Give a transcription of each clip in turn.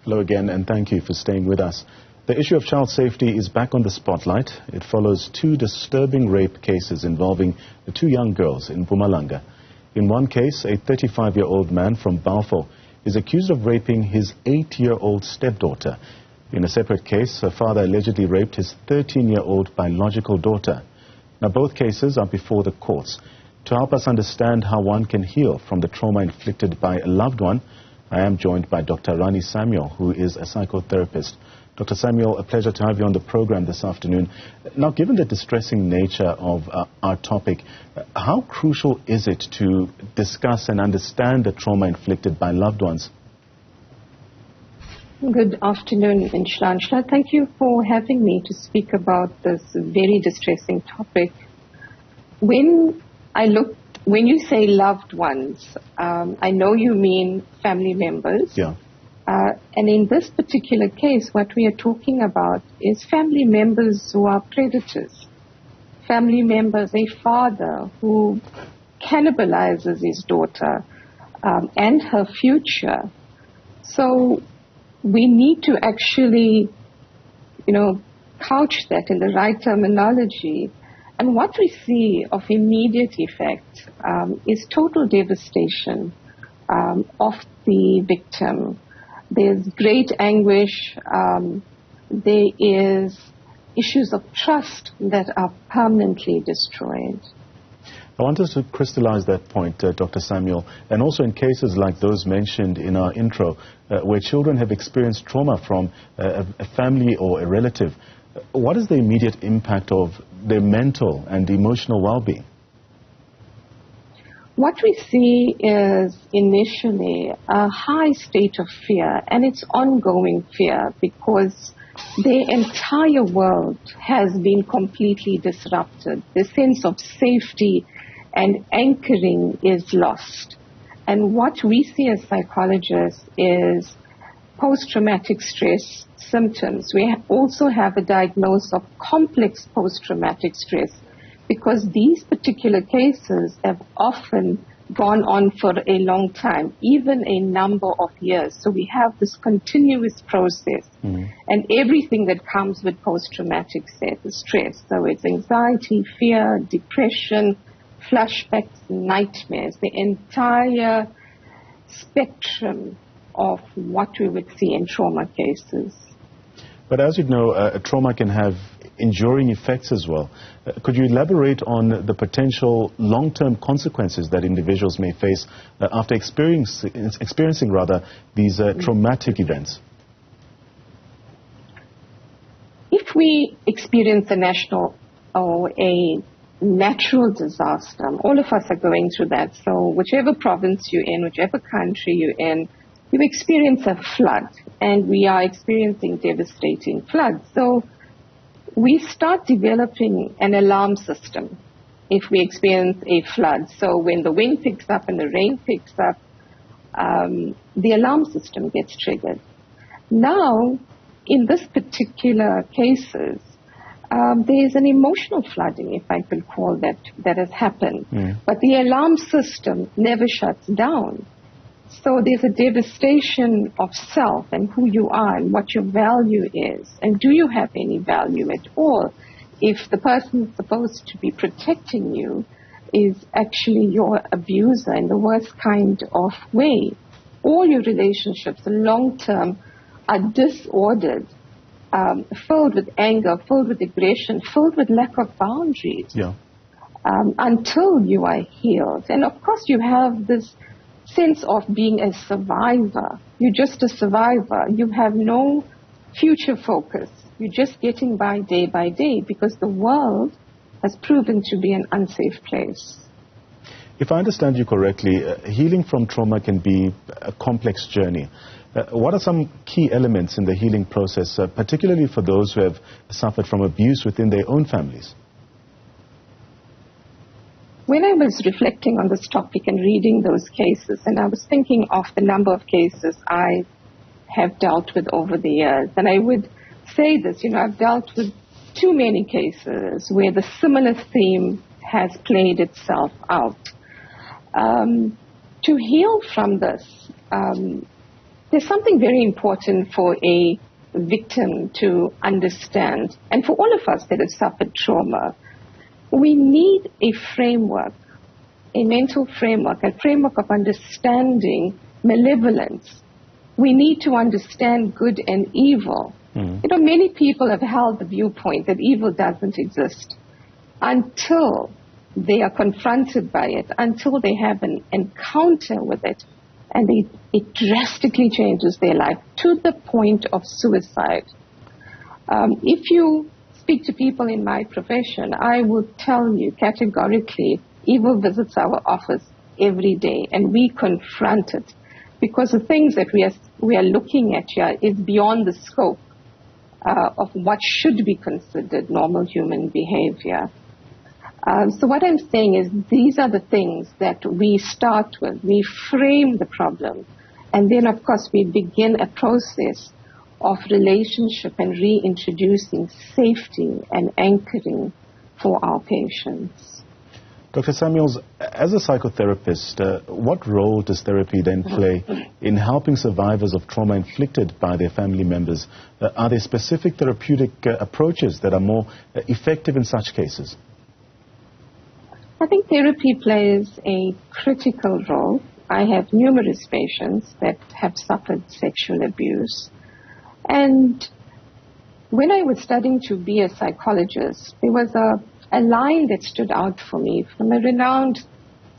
Hello again, and thank you for staying with us. The issue of child safety is back on the spotlight. It follows two disturbing rape cases involving the two young girls in Mpumalanga. In one case, a 35-year-old man from Balfour is accused of raping his 8-year-old stepdaughter. In a separate case, her father allegedly raped his 13-year-old biological daughter. Now, both cases are before the courts. To help us understand how one can heal from the trauma inflicted by a loved one, I am joined by Dr. Rani Samuel, who is a psychotherapist. Dr. Samuel, a pleasure to have you on the program this afternoon. Now, given the distressing nature of our topic, how crucial is it to discuss and understand the trauma inflicted by loved ones? Good afternoon, Nhlahla. Thank you for having me to speak about this very distressing topic. When you say loved ones, I know you mean family members. Yeah. And in this particular case, what we are talking about is family members who are predators. Family members, a father who cannibalizes his daughter and her future. So we need to actually, couch that in the right terminology. And what we see of immediate effect is total devastation of the victim. There's great anguish. There is issues of trust that are permanently destroyed. I want us to crystallize that point, Dr. Samuel, and also in cases like those mentioned in our intro, where children have experienced trauma from a family or a relative. What is the immediate impact of their mental and emotional well-being? What we see is initially a high state of fear, and it's ongoing fear because their entire world has been completely disrupted. The sense of safety and anchoring is lost. And what we see as psychologists is post-traumatic stress symptoms. We also have a diagnosis of complex post-traumatic stress, because these particular cases have often gone on for a long time, even a number of years. So we have this continuous process and everything that comes with post-traumatic stress. So it's anxiety, fear, depression, flashbacks, nightmares, the entire spectrum of what we would see in trauma cases. But as you know, trauma can have enduring effects as well. Could you elaborate on the potential long-term consequences that individuals may face after experiencing these traumatic events? If we experience a national or a natural disaster, all of us are going through that. So whichever province you're in, whichever country you're in, you experience a flood, and we are experiencing devastating floods. So we start developing an alarm system if we experience a flood. So when the wind picks up and the rain picks up, the alarm system gets triggered. Now, in this particular cases, there's an emotional flooding, if I could call that has happened. But the alarm system never shuts down. So there's a devastation of self and who you are and what your value is. And do you have any value at all if the person supposed to be protecting you is actually your abuser in the worst kind of way? All your relationships, long-term, are disordered, filled with anger, filled with aggression, filled with lack of boundaries, until you are healed. And of course you have this sense of being a survivor. You're just a survivor. You have no future focus. You're just getting by day because the world has proven to be an unsafe place. If I understand you correctly, healing from trauma can be a complex journey. What are some key elements in the healing process, particularly for those who have suffered from abuse within their own families? When I was reflecting on this topic and reading those cases, and I was thinking of the number of cases I have dealt with over the years, and I would say this, I've dealt with too many cases where the similar theme has played itself out. To heal from this, there's something very important for a victim to understand, and for all of us that have suffered trauma. We need a framework, a mental framework, a framework of understanding malevolence. We need to understand good and evil. You know, many people have held the viewpoint that evil doesn't exist until they are confronted by it, until they have an encounter with it, and it drastically changes their life to the point of suicide. If you speak to people in my profession, I will tell you categorically, evil visits our office every day, and we confront it, because the things that we are looking at here is beyond the scope of what should be considered normal human behavior. So what I'm saying is these are the things that we start with. We frame the problem, and then, of course, we begin a process of relationship and reintroducing safety and anchoring for our patients. Dr. Samuels, as a psychotherapist, what role does therapy then play in helping survivors of trauma inflicted by their family members? Are there specific therapeutic approaches that are more effective in such cases? I think therapy plays a critical role. I have numerous patients that have suffered sexual abuse. And when I was studying to be a psychologist, there was a line that stood out for me from a renowned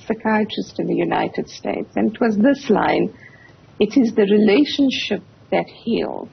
psychiatrist in the United States. And it was this line: it is the relationship that heals.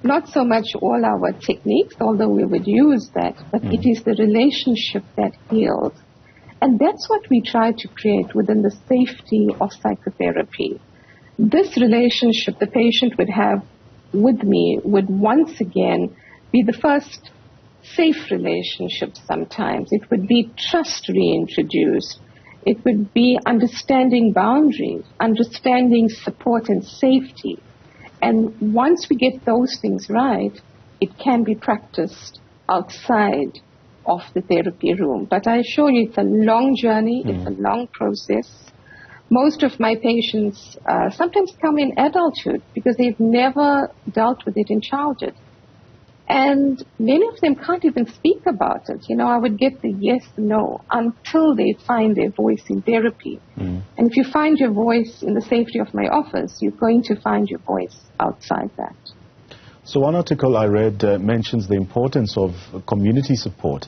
Not so much all our techniques, although we would use that, but it is the relationship that heals. And that's what we try to create within the safety of psychotherapy. This relationship the patient would have with me would once again be the first safe relationship sometimes. It would be trust reintroduced. It would be understanding boundaries, understanding support and safety. And once we get those things right, it can be practiced outside of the therapy room. But I assure you, it's a long journey, it's a long process. Most of my patients sometimes come in adulthood because they've never dealt with it in childhood. And many of them can't even speak about it. You know, I would get the yes, no, until they find their voice in therapy. And if you find your voice in the safety of my office, you're going to find your voice outside that. So one article I read mentions the importance of community support.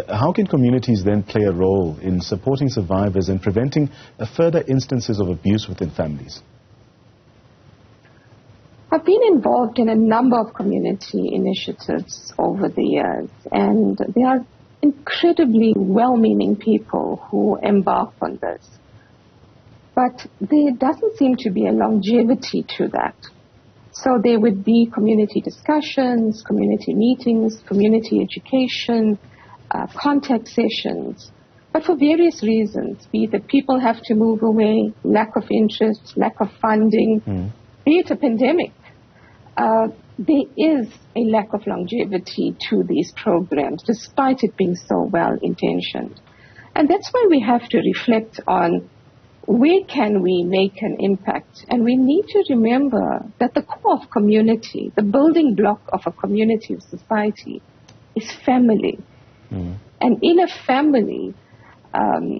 How can communities then play a role in supporting survivors and preventing further instances of abuse within families? I've been involved in a number of community initiatives over the years, and there are incredibly well-meaning people who embark on this. But there doesn't seem to be a longevity to that. So there would be community discussions, community meetings, community education, contact sessions. But for various reasons, be it that people have to move away, lack of interest, lack of funding, be it a pandemic, there is a lack of longevity to these programs, despite it being so well-intentioned. And that's why we have to reflect on where can we make an impact? And we need to remember that the core of community, the building block of a community of society, is family. And in a family,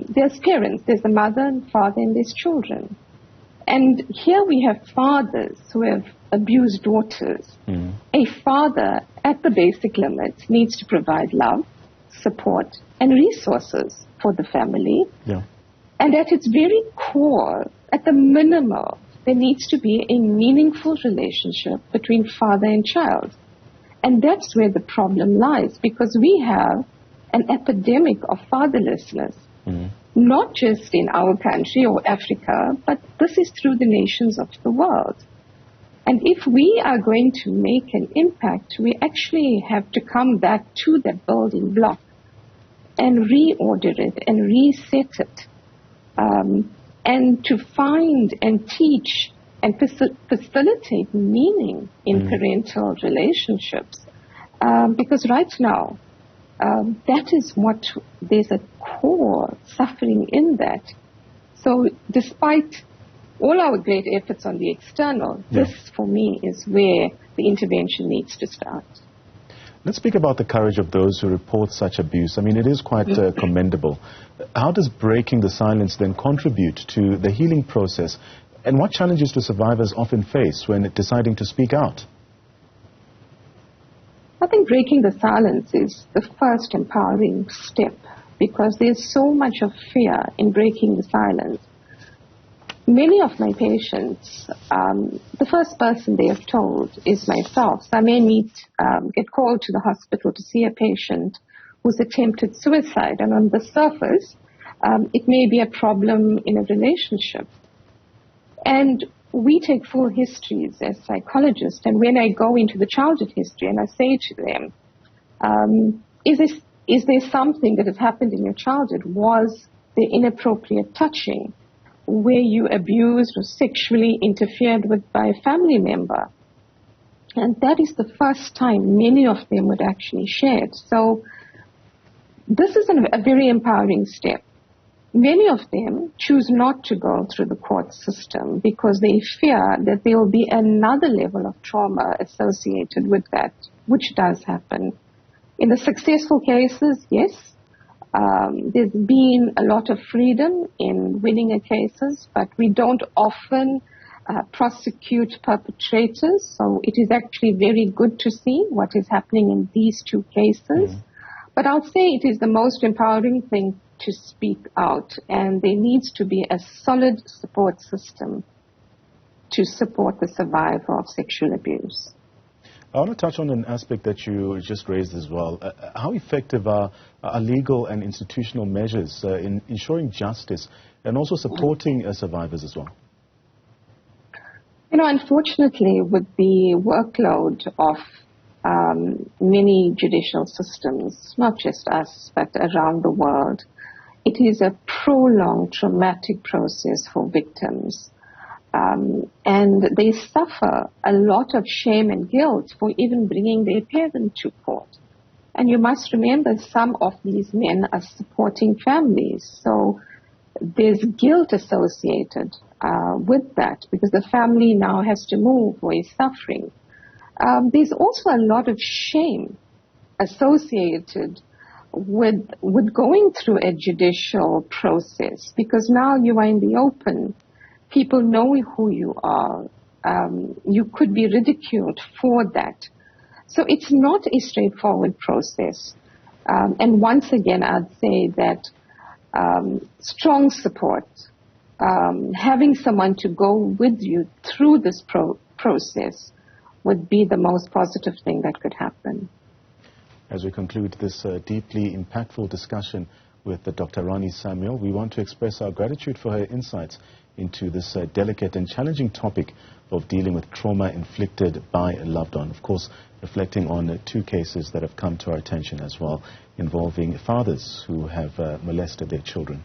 there's parents, there's a mother and father, and there's children. And here we have fathers who have abused daughters. A father, at the basic limits, needs to provide love, support, and resources for the family. And at its very core, at the minimum, there needs to be a meaningful relationship between father and child. And that's where the problem lies, because we have an epidemic of fatherlessness, not just in our country or Africa, but this is through the nations of the world. And if we are going to make an impact, we actually have to come back to that building block and reorder it and reset it. And to find and teach and facilitate meaning in parental relationships. Because right now, that is what, there's a core suffering in that. So despite all our great efforts on the external, this for me is where the intervention needs to start. Let's speak about the courage of those who report such abuse. I mean, it is quite commendable. How does breaking the silence then contribute to the healing process? And what challenges do survivors often face when deciding to speak out? I think breaking the silence is the first empowering step, because there's so much of fear in breaking the silence. Many of my patients, the first person they have told is myself. So I may get called to the hospital to see a patient who's attempted suicide, and on the surface, it may be a problem in a relationship. And we take full histories as psychologists, and when I go into the childhood history and I say to them, is there something that has happened in your childhood? Was there inappropriate touching? Were you abused or sexually interfered with by a family member? And that is the first time many of them would actually share it. So this is a very empowering step. Many of them choose not to go through the court system because they fear that there will be another level of trauma associated with that, which does happen. In the successful cases, yes, there's been a lot of freedom in winning cases, but we don't often prosecute perpetrators, so it is actually very good to see what is happening in these two cases. But I'll say it is the most empowering thing to speak out, and there needs to be a solid support system to support the survivor of sexual abuse. I want to touch on an aspect that you just raised as well. How effective are legal and institutional measures in ensuring justice and also supporting survivors as well? You know, unfortunately, with the workload of many judicial systems, not just us, but around the world, it is a prolonged traumatic process for victims. And they suffer a lot of shame and guilt for even bringing their parent to court. And you must remember, some of these men are supporting families. So there's guilt associated with that, because the family now has to move or is suffering. There's also a lot of shame associated with going through a judicial process, because now you are in the open. People know who you are. You could be ridiculed for that. So it's not a straightforward process. And once again, I'd say that strong support, having someone to go with you through this process would be the most positive thing that could happen. As we conclude this deeply impactful discussion with Dr. Rani Samuel, we want to express our gratitude for her insights into this delicate and challenging topic of dealing with trauma inflicted by a loved one. Of course, reflecting on two cases that have come to our attention as well, involving fathers who have molested their children.